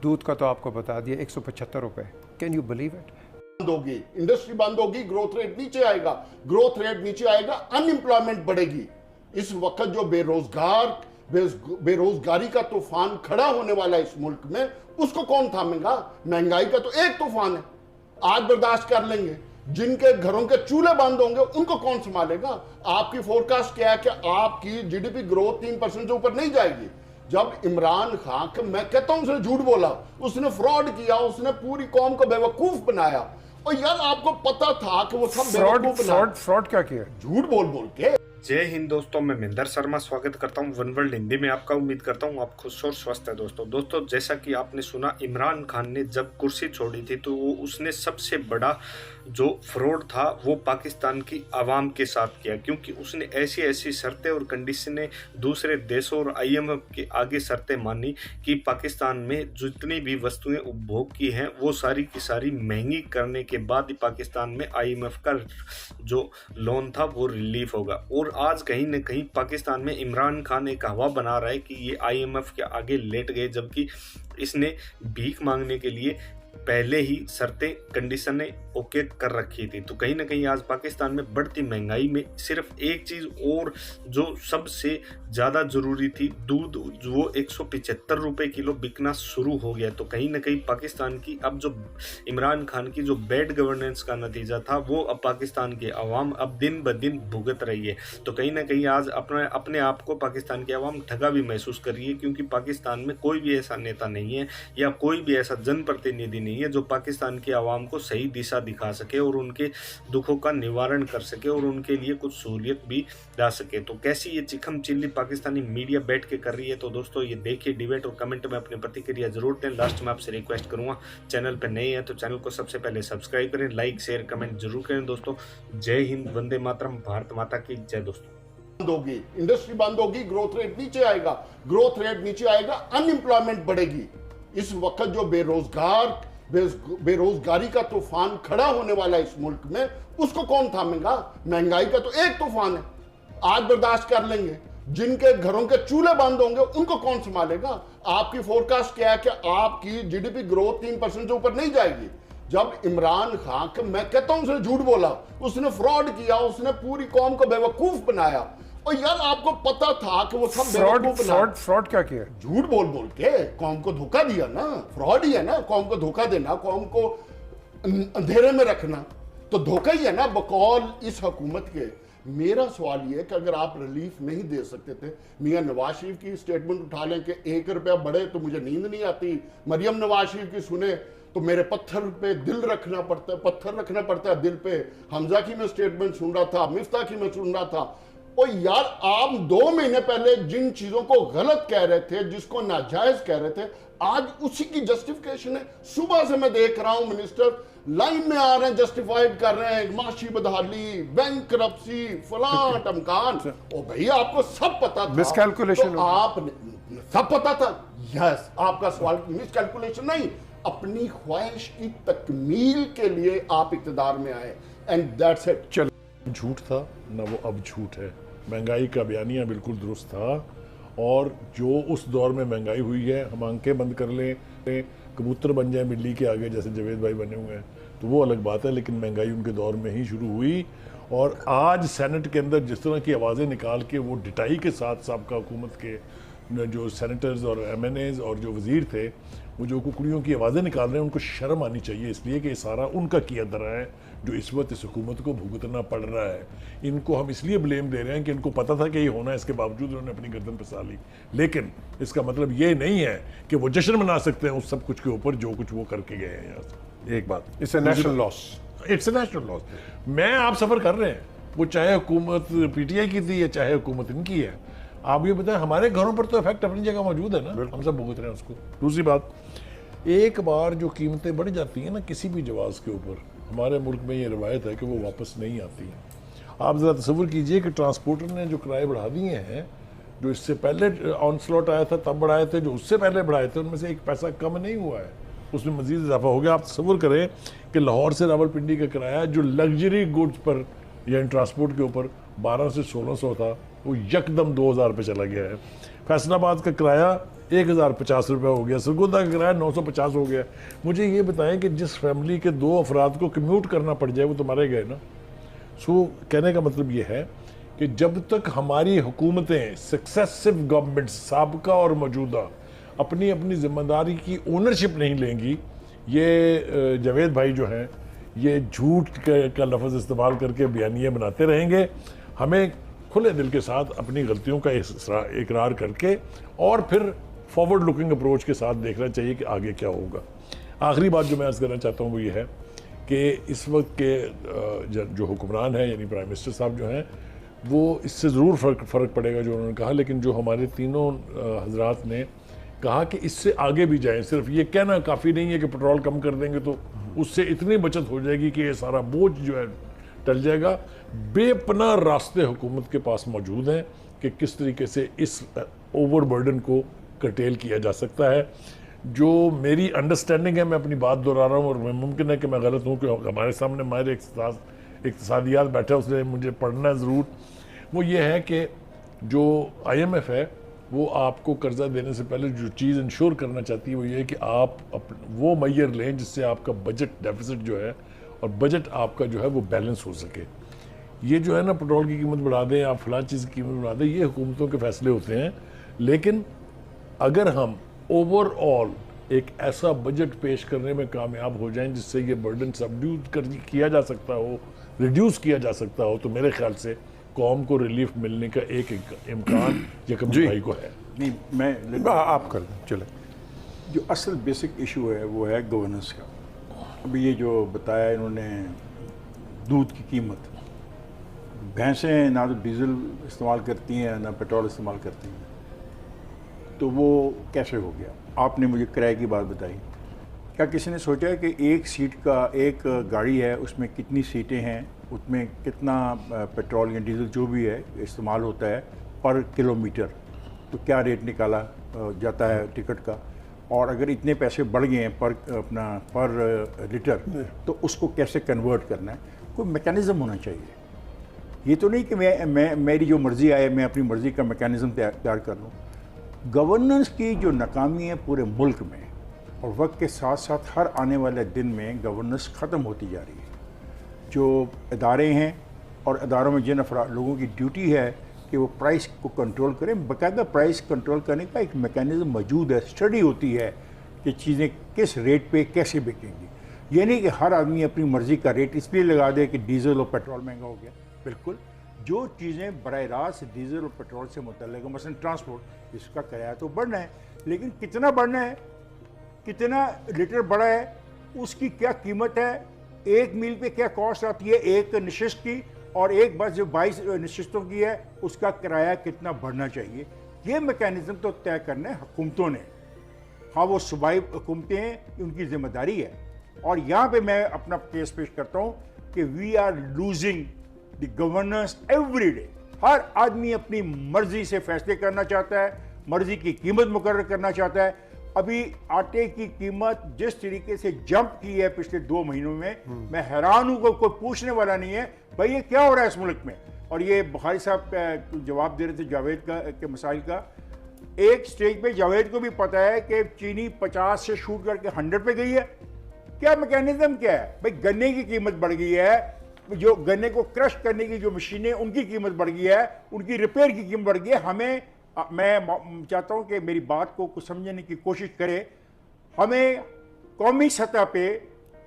दूध का तो आपको बता दिया 175 रुपए। Can you believe it? बंद होगी, इंडस्ट्री बंद होगी, ग्रोथ रेट नीचे आएगा, ग्रोथ रेट नीचे आएगा, अनएम्प्लॉयमेंट बढ़ेगी। इस वक्त जो बेरोजगारी का तूफान खड़ा होने वाला है इस मुल्क में, उसको कौन थामेगा? महंगाई का तो एक तूफान है, आज बर्दाश्त कर लेंगे। जिनके घरों के चूल्हे बंद होंगे उनको कौन संभालेगा? आपकी फोरकास्ट क्या है कि आपकी जीडीपी ग्रोथ 3% से ऊपर नहीं जाएगी। जब इमरान खान, मैं कहता हूं उसने झूठ बोला, उसने फ्रॉड किया, उसने पूरी कौम को बेवकूफ बनाया। और यार आपको पता था कि वो सब फ्रॉड क्या किया? झूठ बोल बोल के। जय हिंद दोस्तों, मैं महेंद्र शर्मा स्वागत करता हूं वन वर्ल्ड हिंदी में आपका। उम्मीद करता हूं आप खुश और स्वस्थ है। दोस्तों जैसा कि आपने सुना, इमरान खान ने जब कुर्सी छोड़ी थी तो वो उसने सबसे बड़ा जो फ्रॉड था वो पाकिस्तान की आवाम के साथ किया, क्योंकि उसने ऐसी ऐसी शर्तें और कंडीशनें दूसरे देशों और IMF के आगे शर्तें मानी कि पाकिस्तान में जितनी भी वस्तुएं उपभोग की हैं वो सारी की सारी महंगी करने के बाद ही पाकिस्तान में IMF का जो लोन था वो रिलीफ होगा। और आज कहीं न कहीं पाकिस्तान में इमरान खान एक हवा बना रहा है कि ये IMF के आगे लेट गए, जबकि इसने भीख मांगने के लिए पहले ही शर्तें कंडीशनें ओके कर रखी थी। तो कहीं ना कहीं आज पाकिस्तान में बढ़ती महंगाई में सिर्फ एक चीज़ और जो सबसे ज़्यादा ज़रूरी थी, दूध, वो 175 रुपये किलो बिकना शुरू हो गया। तो कहीं ना कहीं पाकिस्तान की अब जो इमरान खान की जो बैड गवर्नेंस का नतीजा था वो अब पाकिस्तान की आवाम अब दिन ब दिन भुगत रही है। तो कहीं ना कहीं आज अपने आप को पाकिस्तान की आवाम ठगा भी महसूस कर रही है, क्योंकि पाकिस्तान में कोई भी ऐसा नेता नहीं है या कोई भी ऐसा जनप्रतिनिधि नहीं है जो पाकिस्तान की आवाम को सही दिशा दिखा सके और उनके दुखों का निवारण कर सके और उनके लिए कुछ सहूलियत भी ला सके। तो कैसी ये चिकम चिल्ली पाकिस्तानी मीडिया बैठ के कर रही है, तो दोस्तों ये देखिए डिबेट और कमेंट में अपनी प्रतिक्रिया जरूर दें। लास्ट में आपसे रिक्वेस्ट करूंगा, चैनल पर नए हैं तो चैनल को सबसे पहले सब्सक्राइब करें, लाइक शेयर कमेंट जरूर करें। दोस्तों जय हिंद, वंदे मातरम, भारत माता की जय। दोस्तों बंद होगी, इंडस्ट्री बंद होगी, ग्रोथ रेट नीचे आएगा, ग्रोथ रेट नीचे आएगा, अनएम्प्लॉयमेंट बढ़ेगी। इस वक्त जो बेरोजगारी का तूफान खड़ा होने वाला है इस मुल्क में, उसको कौन थामेगा? महंगाई का तो एक तूफान है, आज बर्दाश्त कर लेंगे। जिनके घरों के चूल्हे बंद होंगे उनको कौन संभालेगा? आपकी फोरकास्ट क्या है कि आपकी जीडीपी ग्रोथ 3% से ऊपर नहीं जाएगी। जब इमरान खान, मैं कहता हूं उसने झूठ बोला, उसने फ्रॉड किया, उसने पूरी कौम को बेवकूफ बनाया। और यार आपको पता था कि वो सब फ्रॉड क्या किया? झूठ बोल बोल के कौम को धोखा दिया ना, फ्रॉड ही है ना। कौम को धोखा देना, कौम को अंधेरे में रखना, तो धोखा ही है ना बकौल इस हुकूमत के। मेरा सवाल ये है कि अगर आप रिलीफ नहीं दे सकते थे, मियां नवाज शरीफ की स्टेटमेंट उठा लें कि 1 रुपया बढ़े तो मुझे नींद नहीं आती, मरियम नवाज शरीफ की सुने तो मेरे पत्थर पे दिल रखना पड़ता है, पत्थर रखना पड़ता है दिल पे। हमजा की मैं स्टेटमेंट सुन रहा था, मिफ्ता की मैं सुन रहा था। और यार आप 2 महीने पहले जिन चीजों को गलत कह रहे थे, जिसको नाजायज कह रहे थे, आज उसी की जस्टिफिकेशन है। सुबह से मैं देख रहा हूं मिनिस्टर लाइन में आ रहे हैं, जस्टिफाइड कर रहे हैं, माशी बदहाली, बैंक करप्सी, फलां टमकान। ओ भैया आपको सब पता था, मिसकैलकुलेशन, तो आपने सब पता था। यस, आपका सवाल मिसकैलकुलेशन नहीं, अपनी ख्वाहिश की तकमील के लिए आप इक़्तिदार में आए, एंड दैट्स इट। चलो, झूठ था ना, वो अब झूठ है। महंगाई का बयानिया बिल्कुल दुरुस्त था, और जो उस दौर में महंगाई हुई है, हम आंखें बंद कर लें, कबूतर बन जाए बिल्ली के आगे जैसे जावेद भाई बने हुए हैं, तो वो अलग बात है, लेकिन महंगाई उनके दौर में ही शुरू हुई। और आज सेनेट के अंदर जिस तरह की आवाज़ें निकाल के वो डिटाई के साथ साबका हुकूमत के जो सेनेटर्स और MNAs और जो वज़ीर थे, वो जो कुकड़ियों की आवाज़ें निकाल रहे हैं, उनको शर्म आनी चाहिए, इसलिए कि ये सारा उनका किया धरा है जो इस वक्त इस हुकूमत को भुगतना पड़ रहा है। इनको हम इसलिए ब्लेम दे रहे हैं कि इनको पता था कि ये होना है, इसके बावजूद उन्होंने अपनी गर्दन फंसा ली। लेकिन इसका मतलब ये नहीं है कि वो जश्न मना सकते हैं उस सब कुछ के ऊपर जो कुछ वो करके गए हैं। यहाँ से एक बात, it's a national loss, it's a national loss. मैं आप सफ़र कर रहे हैं, वो चाहे हुकूमत PTI की थी या चाहे हुकूमत इनकी है। आप ये बताएं, हमारे घरों पर तो इफेक्ट अपनी जगह मौजूद है ना, हम सब भुगत रहे हैं उसको। दूसरी बात, एक बार जो कीमतें बढ़ जाती हैं ना किसी भी जवाज़ के ऊपर, हमारे मुल्क में ये रवायत है कि वो वापस नहीं आती हैं। आप ज़रा तसव्वुर कीजिए कि ट्रांसपोर्टर ने जो किराए बढ़ा दिए हैं, जो इससे पहले ऑनस्लॉट आया था तब बढ़ाए थे, जो उससे पहले बढ़ाए थे, उनमें से एक पैसा कम नहीं हुआ है, उसमें मज़ीद इजाफा हो गया। आप तसव्वुर करें कि लाहौर से रावलपिंडी का किराया जो लग्जरी गुड्स पर या ट्रांसपोर्ट के ऊपर 1200 से 1600 था, वो यकदम 2000 पे चला गया है। फैसलाबाद का किराया 1050 रुपये हो गया, सरगोदा का किराया 950 हो गया। मुझे ये बताएं कि जिस फैमिली के 2 अफराद को कम्यूट करना पड़ जाए वो तो मारे गए ना। सो कहने का मतलब ये है कि जब तक हमारी हुकूमतें, सक्सेसिव गवर्नमेंट साबका और मौजूदा, अपनी अपनी जिम्मेदारी की ओनरशिप नहीं लेंगी, ये जावेद भाई जो हैं ये झूठ का लफ्ज़ इस्तेमाल करके बयानियाँ बनाते रहेंगे। हमें खुले दिल के साथ अपनी गलतियों का इकरार करके और फिर फॉरवर्ड लुकिंग अप्रोच के साथ देखना चाहिए कि आगे क्या होगा। आखिरी बात जो मैं अर्ज़ करना चाहता हूँ वो ये है कि इस वक्त के जो हुक्मरान हैं यानी प्राइम मिनिस्टर साहब जो हैं, वो इससे ज़रूर फ़र्क पड़ेगा जो उन्होंने कहा, लेकिन जो हमारे तीनों हजरात ने कहा कि इससे आगे भी जाएं। सिर्फ ये कहना काफ़ी नहीं है कि पेट्रोल कम कर देंगे तो उससे इतनी बचत हो जाएगी कि ये सारा बोझ जो है टल जाएगा। बेपनाह रास्ते हुकूमत के पास मौजूद हैं कि किस तरीके से इस ओवरबर्डन को कर्टेल किया जा सकता है। जो मेरी अंडरस्टैंडिंग है, मैं अपनी बात दोहरा रहा हूँ और मुमकिन है कि मैं गलत हूँ, क्योंकि हमारे सामने माहिर इक्तिसादियात बैठा, उसने मुझे पढ़ना है ज़रूर। वो ये है कि जो IMF है वो आपको कर्जा देने से पहले जो चीज़ इंश्योर करना चाहती है वो ये है कि आप वो मैयर लें जिससे आपका बजट डेफिसिट जो है और बजट आपका जो है वो बैलेंस हो सके। ये जो है ना, पेट्रोल की कीमत बढ़ा दें, आप फलां चीज़ की कीमत बढ़ा दें, ये हुकूमतों के फैसले होते हैं। लेकिन अगर हम ओवरऑल एक ऐसा बजट पेश करने में कामयाब हो जाएं जिससे ये बर्डन सबड्यूट किया जा सकता हो, रिड्यूस किया जा सकता हो, तो मेरे ख्याल से कौम को रिलीफ मिलने का एक इम्कान यकम भाई को है। नहीं, मैं आप कर दें, चले। जो असल बेसिक इशू है वो है गवर्नेंस का। अभी ये जो बताया इन्होंने, दूध की कीमत, भैंसें ना तो डीजल इस्तेमाल करती हैं ना पेट्रोल इस्तेमाल करती हैं, तो वो कैसे हो गया? आपने मुझे किराए की बात बताई। क्या किसी ने सोचा है कि एक सीट का, एक गाड़ी है उसमें कितनी सीटें हैं, उसमें कितना पेट्रोल या डीजल जो भी है इस्तेमाल होता है पर किलोमीटर, तो क्या रेट निकाला जाता है टिकट का, और अगर इतने पैसे बढ़ गए हैं पर लीटर तो उसको कैसे कन्वर्ट करना है? कोई मैकेनिज़्म होना चाहिए। ये तो नहीं कि मैं मेरी जो मर्ज़ी आए मैं अपनी मर्ज़ी का मैकेनिज़्म तैयार कर लूँ। गवर्नेंस की जो नाकामी है पूरे मुल्क में, और वक्त के साथ साथ हर आने वाले दिन में गवर्नेंस ख़त्म होती जा रही है। जो इदारे हैं और इदारों में जिन लोगों की ड्यूटी है कि वो प्राइस को कंट्रोल करें, बाकायदा प्राइस कंट्रोल करने का एक मैकेनिज़्म मौजूद है, स्टडी होती है कि चीज़ें किस रेट पे कैसे बिकेंगी। ये नहीं कि हर आदमी अपनी मर्ज़ी का रेट इसलिए लगा दे कि डीजल और पेट्रोल महंगा हो गया। बिल्कुल, जो चीज़ें बराह रास्त डीजल और पेट्रोल से मुतल्लिक़, मसलन ट्रांसपोर्ट, इसका किराया तो बढ़ना है, लेकिन कितना बढ़ना है, कितना लीटर बढ़ा है, उसकी क्या कीमत है, एक मील पे क्या कॉस्ट आती है एक नशिस्त की, और एक बस जो 22 नशिस्तों की है उसका किराया कितना बढ़ना चाहिए। ये मैकेनिज़्म तो तय करना है हुकूमतों ने। हाँ, वो सूबाई हुकूमतें हैं, उनकी जिम्मेदारी है। और यहाँ पे मैं अपना केस पेश करता हूँ कि we are losing the governance every day. हर आदमी अपनी मर्जी से फैसले करना चाहता है, मर्जी की कीमत मुकर्रर करना चाहता है। अभी आटे की कीमत जिस तरीके से जंप की है पिछले 2 महीनों में, मैं हैरान हूं। कोई पूछने वाला नहीं है भाई ये क्या हो रहा है इस मुल्क में। और ये बुखारी साहब जवाब दे रहे थे जावेद के मसाइल का। एक स्टेज पे जावेद को भी पता है कि चीनी 50 से शूट करके 100 पे गई है। क्या मैकेनिज्म क्या है भाई? गन्ने की कीमत बढ़ गई है, जो गन्ने को क्रश करने की जो मशीनें उनकी कीमत बढ़ गई है, उनकी रिपेयर की कीमत बढ़ गई है। मैं चाहता हूं कि मेरी बात को कुछ समझने की कोशिश करें। हमें कौमी सतह पे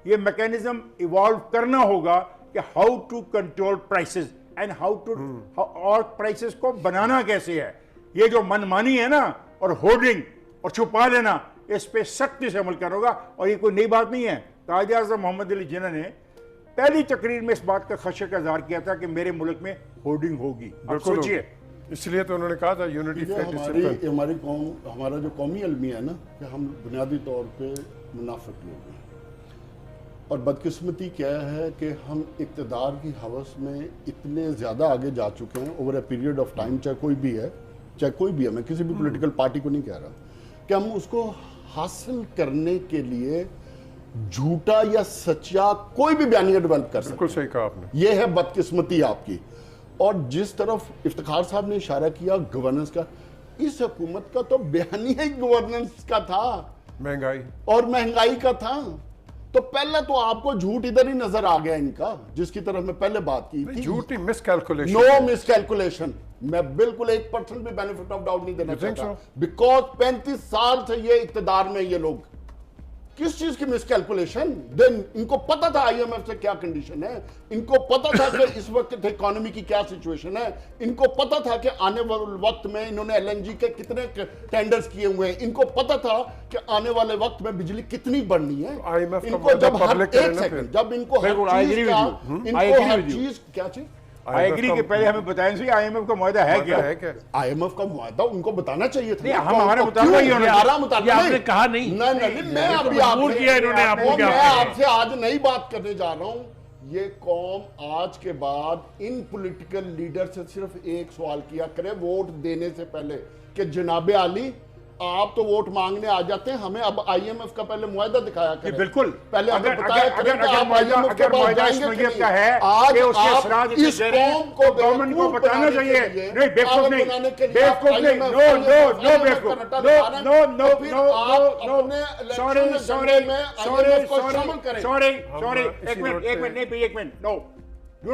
ये मैकेनिज्म इवॉल्व करना होगा कि how to control prices and how to, और प्राइसेस को बनाना कैसे है। ये जो मनमानी है ना, और होर्डिंग और छुपा लेना, इस पे सख्ती से अमल करना होगा। और ये कोई नई बात नहीं है। कायदे आज़म मोहम्मद अली जिन्ना ने पहली तकरीर में इस बात का खदशे का इजहार किया था कि मेरे मुल्क में होर्डिंग होगी। अब सोचिए, इसलिए तो उन्होंने कहा था यूनिटी हमारी कौम, हमारा जो कौमी अलमी है ना, कि हम बुनियादी तौर पे मुनाफिक लोग हैं। और बदकिस्मती क्या है कि हम इक़्तिदार की हवस में इतने ज़्यादा आगे जा चुके हैं over a period of time, चाहे कोई भी है, मैं किसी भी पॉलिटिकल पार्टी को नहीं कह रहा, कि हम उसको हासिल करने के लिए झूठा या सच्चा कोई भी बयानिया डेवलप कर सकते। बिल्कुल सही कहा आपने। यह है बदकिस्मती आपकी। और जिस तरफ इफ्तिखार साहब ने इशारा किया गवर्नेंस का, इस हुकूमत का तो बयान ही गवर्नेंस का था महंगाई और महंगाई का था। तो पहले तो आपको झूठ इधर ही नजर आ गया इनका, जिसकी तरफ मैं पहले बात की थी। झूठी मिसकैलकुलेशन। नो मिसकैलकुलेशन, मैं बिल्कुल 1% भी बेनिफिट ऑफ डाउट नहीं देना You think चाहता, बिकॉज 35 साल से ये इक्तदार में ये लोग, किस चीज की मिसकैलकुलेशन? देन इनको पता था आईएमएफ से क्या कंडीशन है, इनको पता था कि इस वक्त इकोनॉमी की क्या सिचुएशन है, इनको पता था कि आने वाले वक्त में इन्होंने एलएनजी के कितने टेंडर्स किए हुए हैं, इनको पता था कि आने वाले वक्त में बिजली कितनी बढ़नी है। IMF का इनको जब हर public एक करे ना सेकंड, फिर। जब इनको हर बिल्कुल, I चीज agree का, with you. I इनको agree हर with you. चीज क्या चीज आई एग्री के पहले हमें बताएं सही आईएमएफ का मुआहदा है क्या? है क्या? आईएमएफ का मुआहदा उनको बताना चाहिए था। नहीं, हम हमारे मुताबिक ही होना हमारा चाहिए। मुताबिक ये आपने कहा नहीं। नहीं, मैं तो अभी मजबूर आपसे- किया इन्होंने आपको वो क्या मैं कहा? आपसे आज नई बात करने जा रहा हूं। ये कौम आज के बाद इन पॉलिटिकल लीडर से सिर्फ एक सवाल किया करे वोट देने से पहले कि जनाबे आली आप तो वोट मांगने आ जाते हैं, हमें अब आईएमएफ का पहले मुआहदा दिखाया करें। बिल्कुल। पहले अगर- हमें बताया अगर- करें कि अगर आप मुआहदा- IMF के अगर पास मुआहदा जाएंगे इस कि नीयत का नहीं। है आज कि उसके आप असरात इतने इस गहरे हैं, कौम को तो गवर्नमेंट को बेवकूफ बताना बनाने के चाहिए। लिए, नहीं, बेवकूफ पागल नहीं, बनाने के लिए बेवकूफ आप नहीं, IMF no, no, no IMF बेवकूफ, का रट्टा नो, लगा रहे हैं, नो, नो, तो फिर नो, आप नो, अपने नो, इलेक्शन सॉरी, में सॉरी, जनरल में सॉरी, IMF को सॉरी, शामिल करें। सॉरी, सॉरी, इसी एक मिनट, नोट एक पे- मिनट, नहीं भैया, एक मिनट, नो,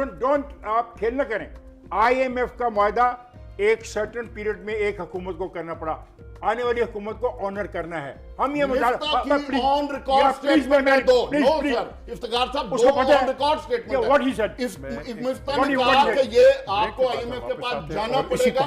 डोंट आप खेल न करें। आईएमएफ का मुआहदा एक सर्टेन पीरियड में एक हुकूमत को करना पड़ा, आने वाली हुकूमत को ऑनर करना है। हम ये मिफ्ता की ऑन रिकॉर्ड स्टेटमेंट है दो। नो सर, इफ्तिखार साहब उसको दो पता है? On record statement Yeah, what he said. Miftah What ने do you कहा want कि ये आपको आईएमएफ के पास जाना पड़ेगा।